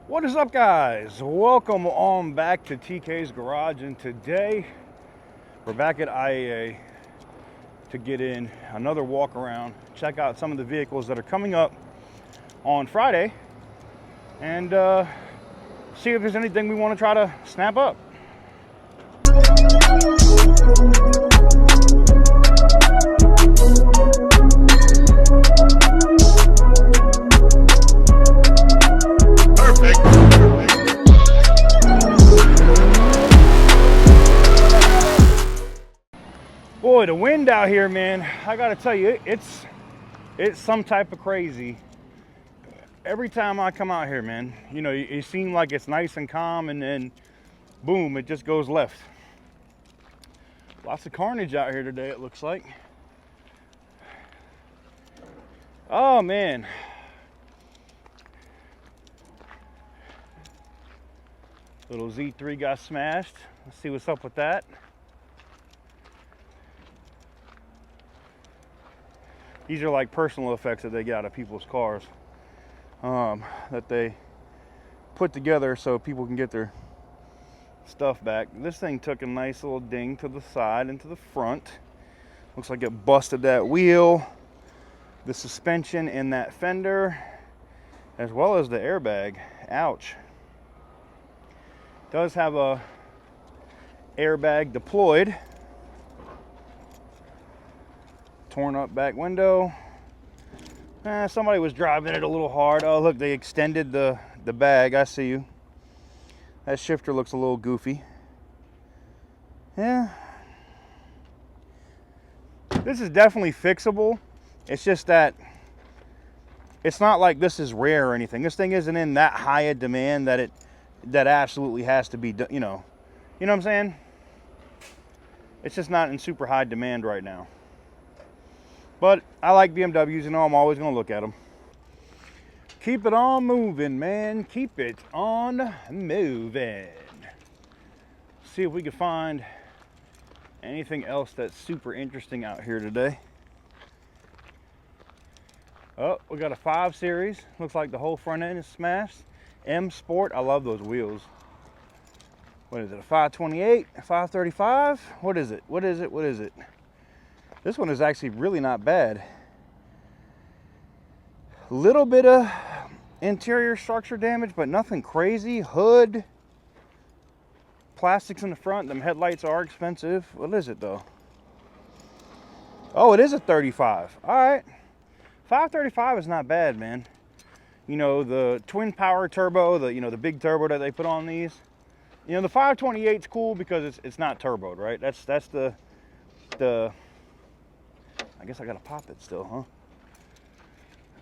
What is up, guys? Welcome on back to TK's Garage, and today we're back at IAA to get in another walk around, check out some of the vehicles that are coming up on Friday, and see if there's anything we want to try to snap up. Boy, the wind out here, man, I gotta tell you, it's some type of crazy. Every time I come out here, man, you know, it seems like it's nice and calm, and then boom, it just goes left. Lots of carnage out here today, it looks like. Oh man, little Z3 got smashed. Let's see what's up with that. These are like personal effects that they get out of people's cars, that they put together so people can get their stuff back. This thing took a nice little ding to the side and to the front. Looks like it busted that wheel, the suspension in that fender, as well as the airbag. Ouch. Does have a airbag deployed. Torn up back window. Somebody was driving it a little hard. Oh look, they extended the bag. I see you. That shifter looks a little goofy. Yeah, this is definitely fixable. It's just that it's not like this is rare or anything. This thing isn't in that high a demand that that absolutely has to be done. You know what I'm saying? It's just not in super high demand right now. But I like BMWs, you know, I'm always going to look at them. Keep it on moving, man. Keep it on moving. See if we can find anything else that's super interesting out here today. Oh, we got a 5 Series. Looks like the whole front end is smashed. M Sport. I love those wheels. What is it, a 528? A 535? What is it? What is it? What is it? This one is actually really not bad. Little bit of interior structure damage, but nothing crazy. Hood, plastics in the front. Them headlights are expensive. What is it though? Oh, it is a 35. All right, 535 is not bad, man. You know, the twin power turbo, the big turbo that they put on these. You know, the 528 is cool because it's not turboed, right? That's the I guess I gotta pop it still,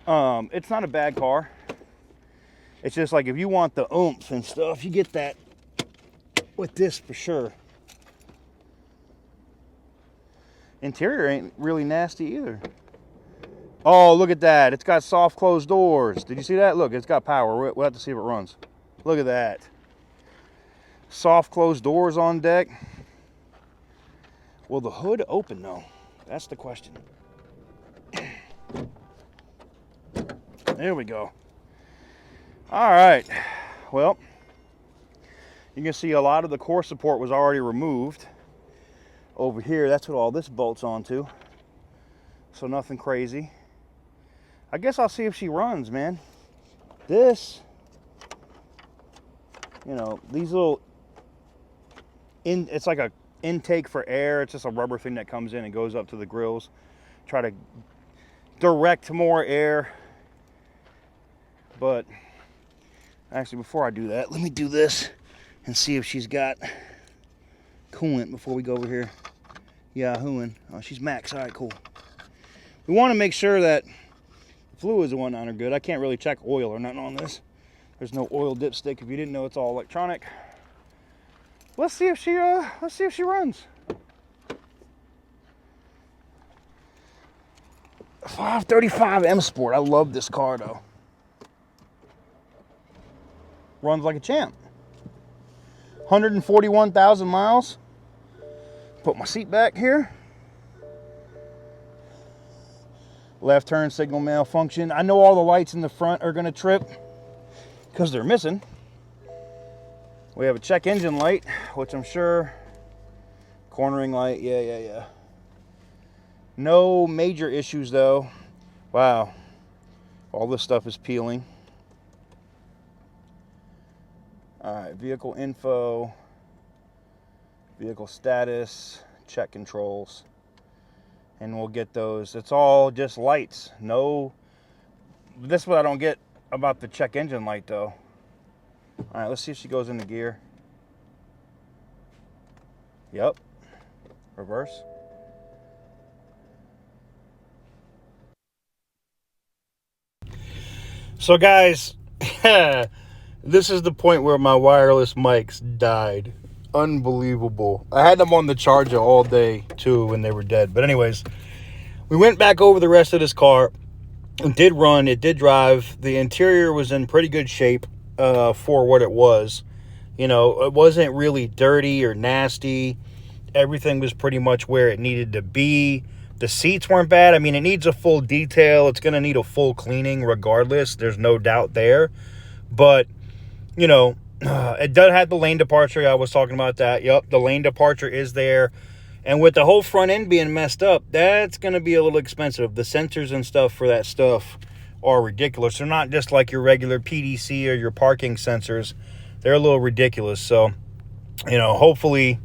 huh? It's not a bad car. It's just like if you want the oomph and stuff, you get that with this for sure. Interior ain't really nasty either. Oh, look at that. It's got soft closed doors. Did you see that? Look, it's got power. We'll have to see if it runs. Look at that. Soft closed doors on deck. Will the hood open though? That's the question. There we go. All right. Well, you can see a lot of the core support was already removed. Over here, that's what all this bolts onto. So nothing crazy. I guess I'll see if she runs, man. This, you know, these little, it's like a intake for air. It's just a rubber thing that comes in and goes up to the grills. Try to direct more air. But actually, before I do that, let me do this and see if she's got coolant before we go over here. Yahooing. Oh, she's max. All right, cool. We want to make sure that fluids and whatnot are good. I can't really check oil or nothing on this. There's no oil dipstick. If you didn't know, it's all electronic. Let's see if she runs. 535 M Sport. I love this car though. Runs like a champ. 141,000 miles. Put my seat back here. left turn signal malfunction. I know all the lights in the front are going to trip because they're missing. We have a check engine light, which I'm sure, cornering light, yeah. No major issues though. Wow, all this stuff is peeling. All right, vehicle info, vehicle status, check controls, and we'll get those. It's all just lights. No, this is what I don't get about the check engine light though. All right, let's see if she goes into gear. Yep, reverse. So guys, this is the point where my wireless mics died. Unbelievable. I had them on the charger all day too when they were dead. But anyways, we went back over the rest of this car. It did run, it did drive. The interior was in pretty good shape for what it was. You know, it wasn't really dirty or nasty. Everything was pretty much where it needed to be. The seats weren't bad. I mean, it needs a full detail. It's going to need a full cleaning regardless. There's no doubt there. But, you know, it does have the lane departure. I was talking about that. Yep, the lane departure is there. And with the whole front end being messed up, that's going to be a little expensive. The sensors and stuff for that stuff are ridiculous. They're not just like your regular PDC or your parking sensors. They're a little ridiculous. So, you know, hopefully...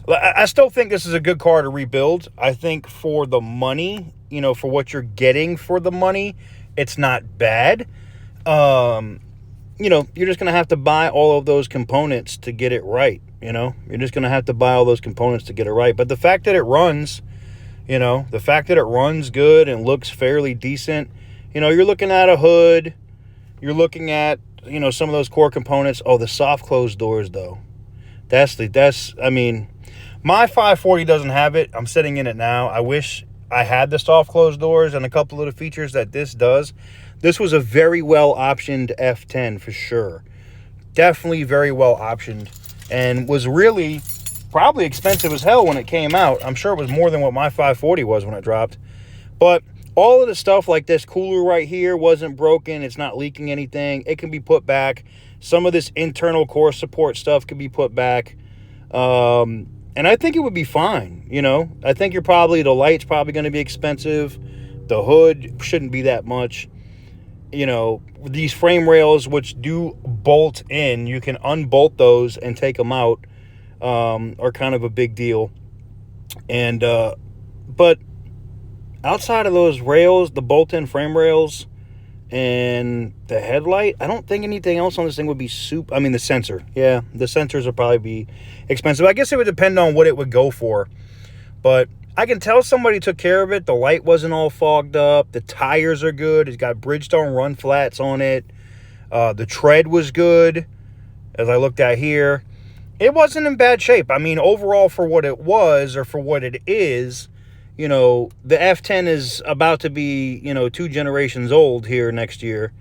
I still think this is a good car to rebuild. I think for the money, you know, for what you're getting for the money, it's not bad. You know, you're just going to have to buy all of those components to get it right. You know, you're just going to have to buy all those components to get it right. But the fact that it runs, you know, the fact that it runs good and looks fairly decent, you know, you're looking at a hood, you're looking at, you know, some of those core components. Oh, the soft closed doors though. I mean, my 540 doesn't have it. I'm sitting in it now. I wish I had the soft closed doors and a couple of the features that this does. This was a very well optioned F10 for sure. Definitely very well optioned and was really probably expensive as hell when it came out. I'm sure it was more than what my 540 was when it dropped. But all of the stuff like this cooler right here wasn't broken. It's not leaking anything. It can be put back. Some of this internal core support stuff can be put back. And I think it would be fine, you know. I think the light's probably going to be expensive. The hood shouldn't be that much. You know, these frame rails, which do bolt in, you can unbolt those and take them out, are kind of a big deal. And, but outside of those rails, the bolt-in frame rails and the headlight, I don't think anything else on this thing would be I mean, the sensor. Yeah, the sensors would probably be expensive. I guess it would depend on what it would go for. But I can tell somebody took care of it. The light wasn't all fogged up. The tires are good. It's got Bridgestone run flats on it. The tread was good, as I looked at here. It wasn't in bad shape. I mean, overall, for what it was or for what it is, you know, the F10 is about to be, you know, 2 generations old here next year.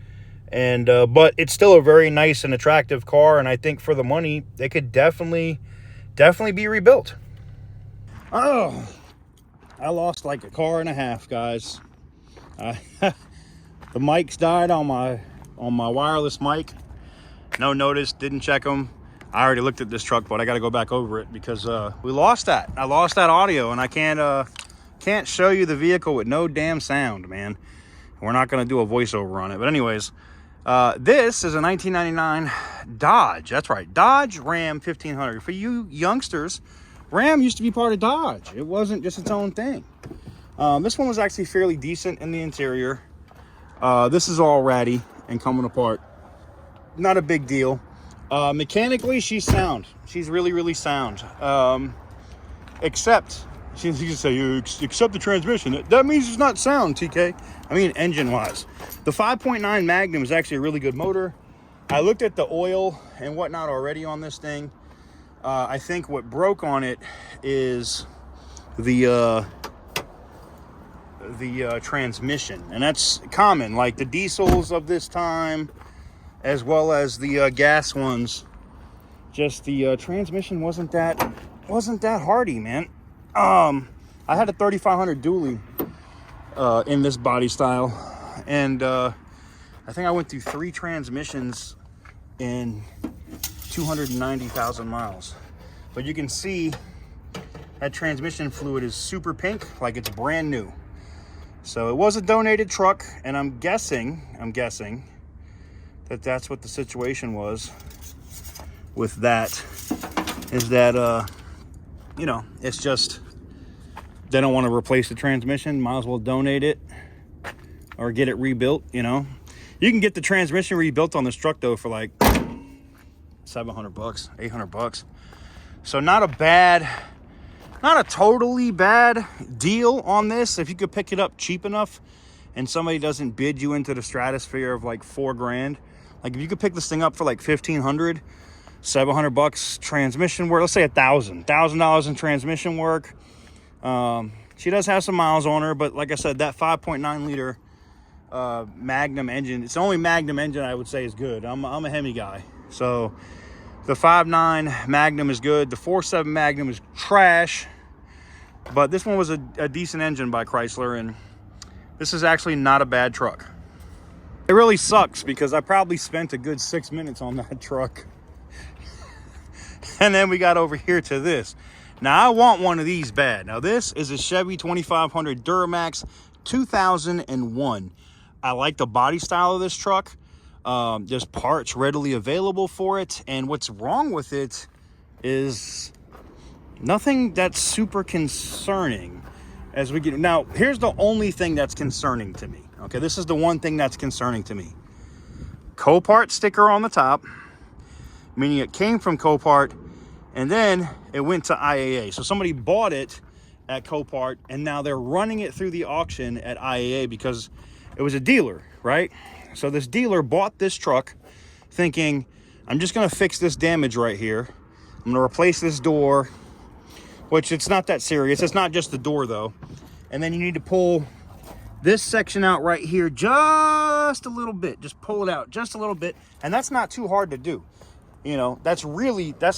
And, but it's still a very nice and attractive car. And I think for the money, it could definitely be rebuilt. Oh, I lost like a car and a half, guys. The mics died on my wireless mic. No notice, didn't check them. I already looked at this truck, but I got to go back over it because we lost that. I lost that audio, and I can't show you the vehicle with no damn sound, man. We're not going to do a voiceover on it. But anyways, this is a 1999 Dodge. That's right, Dodge Ram 1500. For you youngsters, Ram used to be part of Dodge. It wasn't just its own thing. This one was actually fairly decent in the interior. This is all ratty and coming apart. Not a big deal. Mechanically, she's sound. She's really, really sound. Except, you can say, except the transmission. That means it's not sound, TK. I mean, engine-wise. The 5.9 Magnum is actually a really good motor. I looked at the oil and whatnot already on this thing. I think what broke on it is the transmission. And that's common. Like the diesels of this time, as well as the gas ones, just the transmission wasn't that hardy, man. I had a 3500 dually in this body style, and I think I went through 3 transmissions in 290,000 miles. But you can see that transmission fluid is super pink, like it's brand new. So it was a donated truck, and I'm guessing that that's what the situation was with that, is that, you know, it's just, they don't want to replace the transmission, might as well donate it or get it rebuilt, you know. You can get the transmission rebuilt on this truck though for like $700, $800. So not a totally bad deal on this. If you could pick it up cheap enough and somebody doesn't bid you into the stratosphere of like $4,000, like if you could pick this thing up for like $1,500, $700 transmission work, let's say $1,000 in transmission work. She does have some miles on her, but like I said, that 5.9 liter Magnum engine, it's the only Magnum engine I would say is good. I'm a Hemi guy, so the 5.9 Magnum is good. The 4.7 Magnum is trash, but this one was a decent engine by Chrysler, and this is actually not a bad truck. It really sucks because I probably spent a good 6 minutes on that truck. And then we got over here to this. Now I want one of these bad. Now this is a Chevy 2500 Duramax 2001. I like the body style of this truck. There's parts readily available for it, and what's wrong with it is nothing that's super concerning as we get. Now here's the only thing that's concerning to me. Okay, this is the one thing that's concerning to me. Copart sticker on the top, meaning it came from Copart and then it went to IAA. So somebody bought it at Copart and now they're running it through the auction at IAA because it was a dealer, right? So this dealer bought this truck thinking, I'm just gonna fix this damage right here. I'm gonna replace this door, which it's not that serious. It's not just the door though. And then you need to pull this section out right here just a little bit. Just pull it out just a little bit. And that's not too hard to do. You know, that's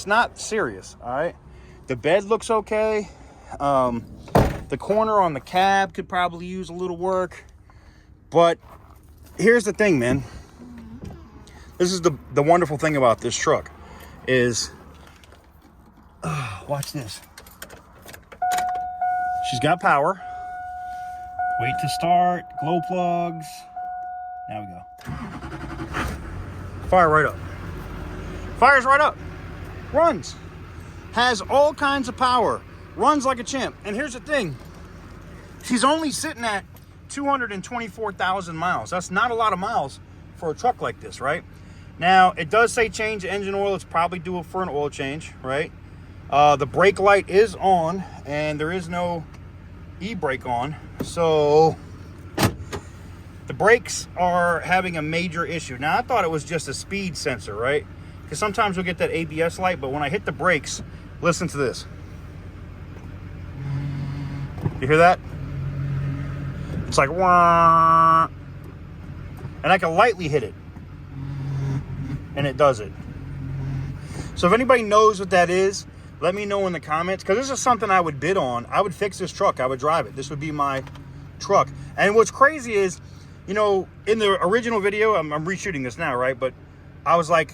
not serious, all right? The bed looks okay. The corner on the cab could probably use a little work. But here's the thing, man. This is the wonderful thing about this truck is, watch this. She's got power. Wait to start, glow plugs. Now we go. Fire right up. Fires right up. Runs. Has all kinds of power. Runs like a champ. And here's the thing. She's only sitting at 224,000 miles. That's not a lot of miles for a truck like this, right? Now, it does say change engine oil. It's probably due for an oil change, right? The brake light is on, and there is no e-brake on. So the brakes are having a major issue. Now, I thought it was just a speed sensor, right? Because sometimes you'll get that ABS light, but when I hit the brakes, listen to this. You hear that? It's like, wah. And I can lightly hit it. And it does it. So if anybody knows what that is, let me know in the comments. Because this is something I would bid on. I would fix this truck. I would drive it. This would be my truck. And what's crazy is, you know, in the original video, I'm reshooting this now, right? But I was like,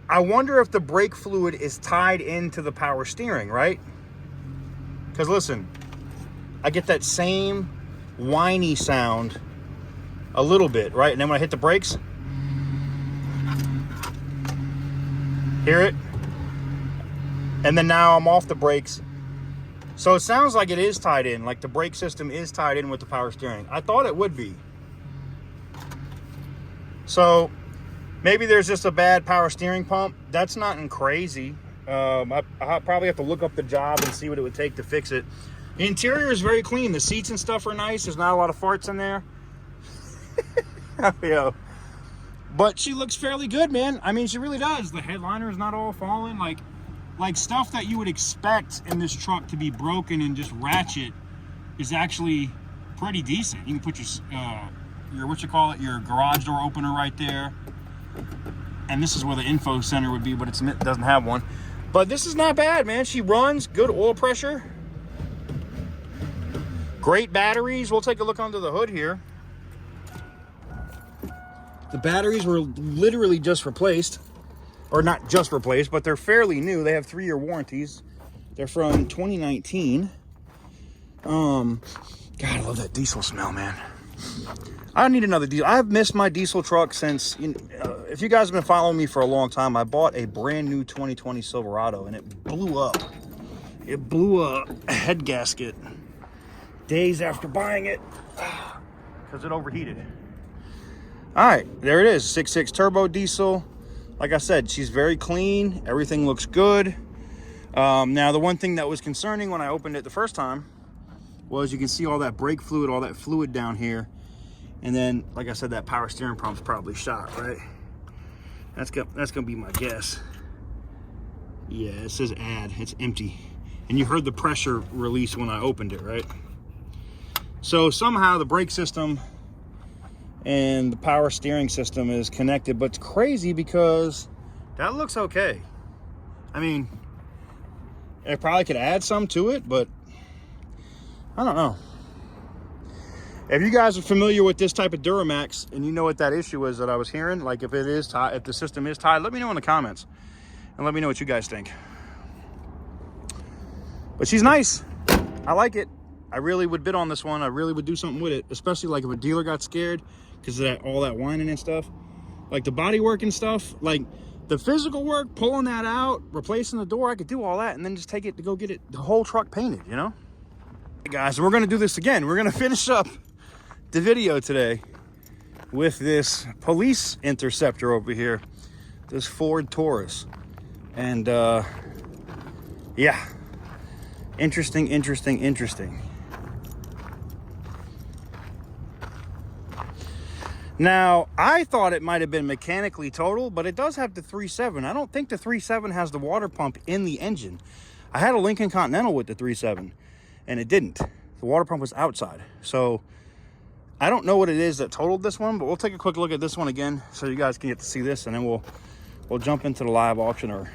I wonder if the brake fluid is tied into the power steering, right? Because listen, I get that same whiny sound a little bit, right? And then when I hit the brakes, hear it? And then now I'm off the brakes. So it sounds like it is tied in, like the brake system is tied in with the power steering. I thought it would be. So maybe there's just a bad power steering pump. That's nothing crazy. I probably have to look up the job and see what it would take to fix it. The interior is very clean. The seats and stuff are nice. There's not a lot of farts in there. Yo. But she looks fairly good, man. I mean, she really does. The headliner is not all falling. Like stuff that you would expect in this truck to be broken and just ratchet is actually pretty decent. You can put your what you call it, your garage door opener right there. And this is where the info center would be, but it doesn't have one. But this is not bad, man. She runs, good oil pressure. Great batteries. We'll take a look under the hood here. The batteries were literally just replaced. or not just replaced, but they're fairly new. They have 3-year warranties. They're from 2019. God, I love that diesel smell, man. I don't need another diesel. I've missed my diesel truck since, if you guys have been following me for a long time, I bought a brand new 2020 Silverado and it blew up. It blew a head gasket days after buying it because it overheated. All right, there it is. 6.6 turbo diesel. Like I said, she's very clean. Everything looks good. Now, the one thing that was concerning when I opened it the first time was you can see all that brake fluid, all that fluid down here. And then, like I said, that power steering pump's probably shot, right? That's gonna be my guess. Yeah, it says add, it's empty. And you heard the pressure release when I opened it, right? So somehow the brake system and the power steering system is connected, but it's crazy because that looks okay. I mean, it probably could add some to it, but I don't know. If you guys are familiar with this type of Duramax and you know what that issue is that I was hearing, like if it is tied, if the system is tied, let me know in the comments and let me know what you guys think. But she's nice. I like it. I really would bid on this one. I really would do something with it, especially like if a dealer got scared because of that, all that whining and stuff. Like the body work and stuff, like the physical work, pulling that out, replacing the door, I could do all that and then just take it to go get it, the whole truck painted, you know? Hey guys, we're gonna do this again. We're gonna finish up the video today with this police Interceptor over here, this Ford Taurus. And yeah, interesting. Now, I thought it might have been mechanically total, but it does have the 3.7. I don't think the 3.7 has the water pump in the engine. I had a Lincoln Continental with the 3.7 and it didn't. The water pump was outside. So I don't know what it is that totaled this one, but we'll take a quick look at this one again so you guys can get to see this, and then we'll jump into the live auction or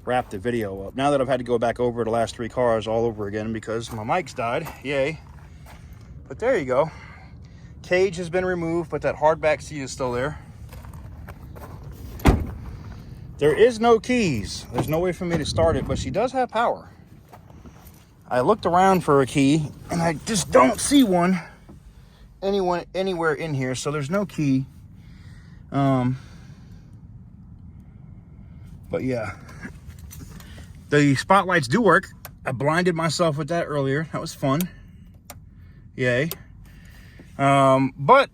wrap the video up. Now that I've had to go back over the last 3 cars all over again because my mic's died, yay. But there you go. Cage has been removed, but that hardback seat is still there. There is no keys. There's no way for me to start it, but she does have power. I looked around for a key and I just don't see one anywhere in here, so there's no key. But yeah, the spotlights do work. I blinded myself with that earlier. That was fun. Yay. But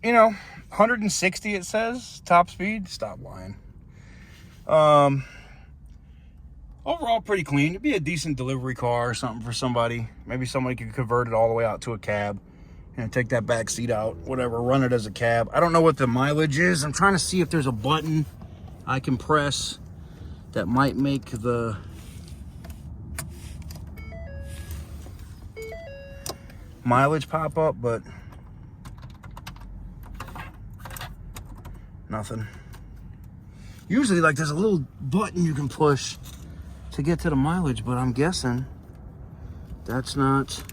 you know, 160 it says top speed. Stop lying. Overall pretty clean. It'd be a decent delivery car or something for somebody. Maybe somebody could convert it all the way out to a cab and take that back seat out, whatever, run it as a cab. I don't know what the mileage is. I'm trying to see if there's a button I can press that might make the mileage pop up, but nothing. Usually, like, there's a little button you can push to get to the mileage, but I'm guessing that's not.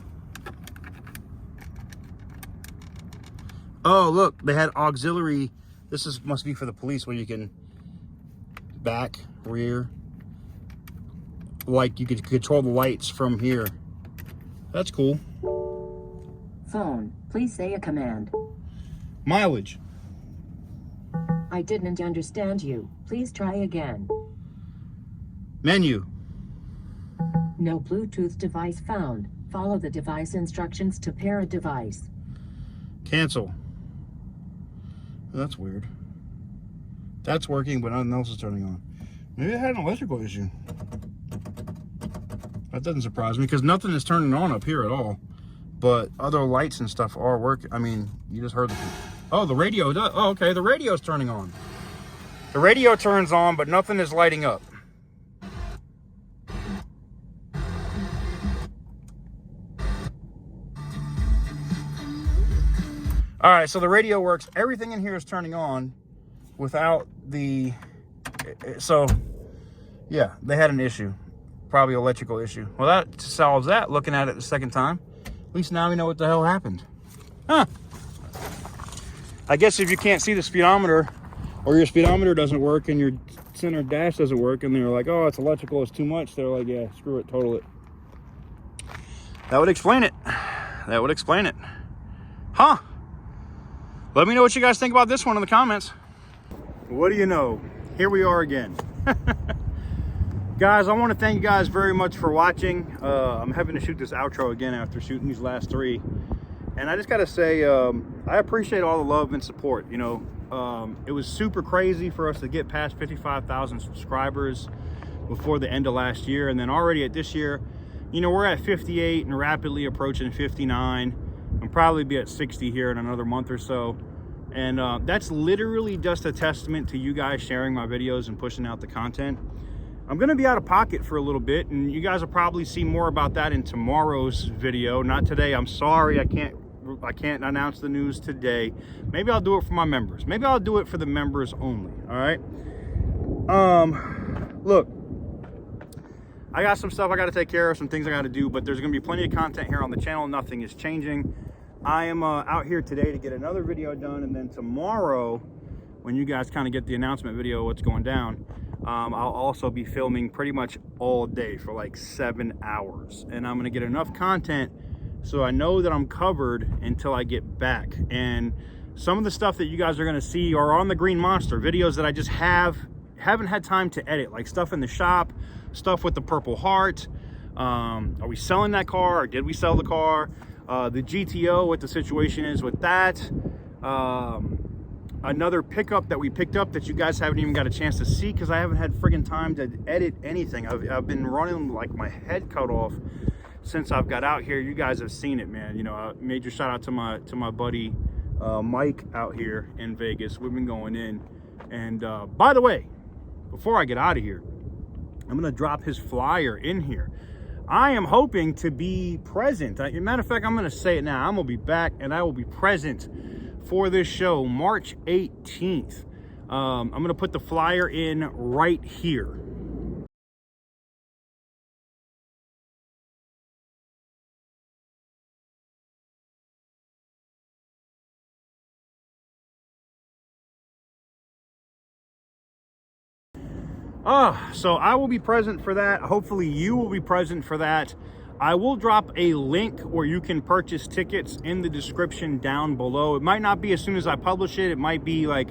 Oh, look, they had auxiliary. Must be for the police where you can back, rear. Like you could control the lights from here. That's cool. Phone, please say a command. Mileage. I didn't understand you. Please try again. Menu. No Bluetooth device found. Follow the device instructions to pair a device. Cancel. That's weird. That's working, but nothing else is turning on. Maybe it had an electrical issue. That doesn't surprise me because nothing is turning on up here at all. But other lights and stuff are working. I mean, you just heard the... Oh, the radio does. Oh, okay, the radio's turning on. The radio turns on, but nothing is lighting up. All right, so the radio works. Everything in here is turning on without the... So, yeah, they had an issue. Probably electrical issue. Well, that solves that, looking at it the second time. At least now we know what the hell happened. Huh. I guess if you can't see the speedometer or your speedometer doesn't work and your center dash doesn't work, and they're like, oh, it's electrical, it's too much, they're like, yeah, screw it, total it. That would explain it. That would explain it. Huh? Let me know what you guys think about this one in the comments. What do you know? Here we are again. Guys, I want to thank you guys very much for watching. I'm having to shoot this outro again after shooting these last 3. And I just got to say, I appreciate all the love and support. You know, it was super crazy for us to get past 55,000 subscribers before the end of last year. And then already at this year, you know, we're at 58 and rapidly approaching 59. I'll probably be at 60 here in another month or so. And that's literally just a testament to you guys sharing my videos and pushing out the content. I'm going to be out of pocket for a little bit, and you guys will probably see more about that in tomorrow's video. Not today. I'm sorry. I can't announce the news today. Maybe I'll do it for my members. Maybe I'll do it for the members only. All right. Look, I got some stuff I got to take care of, some things I got to do, but there's going to be plenty of content here on the channel. Nothing is changing. I am out here today to get another video done, and then tomorrow, when you guys kind of get the announcement video, what's going down, I'll also be filming pretty much all day for like 7 hours, and I'm going to get enough content so I know that I'm covered until I get back. And some of the stuff that you guys are going to see are on the Green Monster videos that I just haven't had time to edit, like stuff in the shop, stuff with the Purple Heart. Are we selling that car, or did we sell the car? The GTO, what the situation is with that. Another pickup that we picked up that you guys haven't even got a chance to see because I haven't had friggin' time to edit anything. I've been running like my head cut off since I've got out here. You guys have seen it, man. You know, major shout out to my buddy Mike out here in Vegas. We've been going in, and by the way, before I get out of here, I'm gonna drop his flyer in here. I am hoping to be present. As a matter of fact, I'm gonna say it now. I'm gonna be back, and I will be present for this show March 18th. I'm gonna put the flyer in right here. So I will be present for that. Hopefully you will be present for that. I will drop a link where you can purchase tickets in the description down below. It might not be as soon as I publish it. It might be like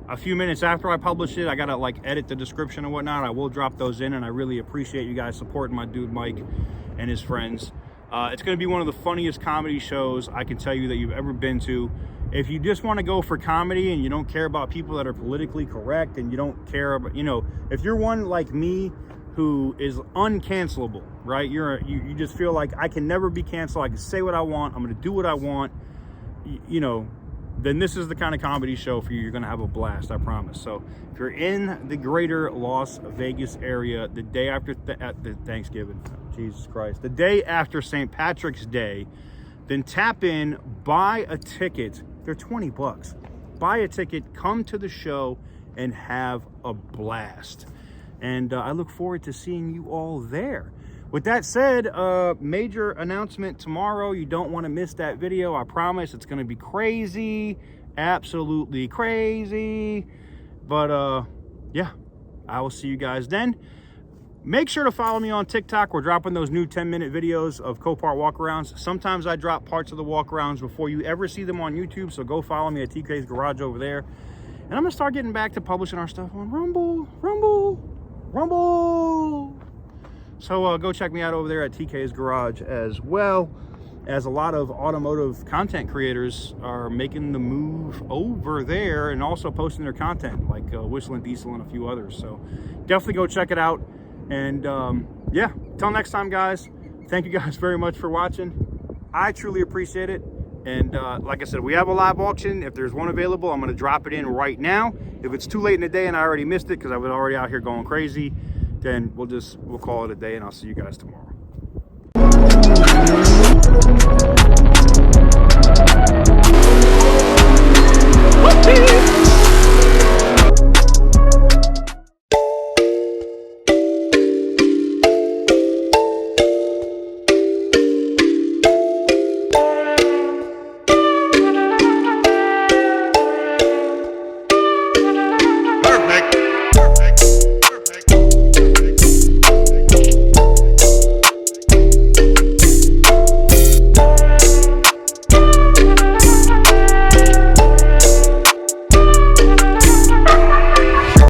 a few minutes after I publish it. I gotta like edit the description and whatnot. I will drop those in, and I really appreciate you guys supporting my dude Mike and his friends. It's gonna be one of the funniest comedy shows I can tell you that you've ever been to. If you just want to go for comedy and you don't care about people that are politically correct, and you don't care about, you know, if you're one like me who is uncancelable, right? You just feel like I can never be canceled. I can say what I want. I'm going to do what I want. You know, then this is the kind of comedy show for you. You're going to have a blast, I promise. So if you're in the greater Las Vegas area, the day after the Thanksgiving, Jesus Christ, the day after St. Patrick's Day, then tap in, buy a ticket. They're 20 bucks. Buy a ticket, come to the show, and have a blast. And I look forward to seeing you all there. With that said, major announcement tomorrow. You don't want to miss that video. I promise it's going to be crazy. Absolutely crazy. But yeah, I will see you guys then. Make sure to follow me on TikTok. We're dropping those new 10-minute videos of Copart walkarounds. Sometimes I drop parts of the walkarounds before you ever see them on YouTube, so go follow me at TK's Garage over there. And I'm going to start getting back to publishing our stuff on Rumble. So go check me out over there at TK's Garage, as well as a lot of automotive content creators are making the move over there and also posting their content, like Whistling Diesel and a few others. So definitely go check it out. And yeah, till next time, guys, thank you guys very much for watching. I truly appreciate it. And like I said, we have a live auction. If there's one available, I'm going to drop it in right now. If it's too late in the day and I already missed it because I was already out here going crazy, then we'll call it a day, and I'll see you guys tomorrow.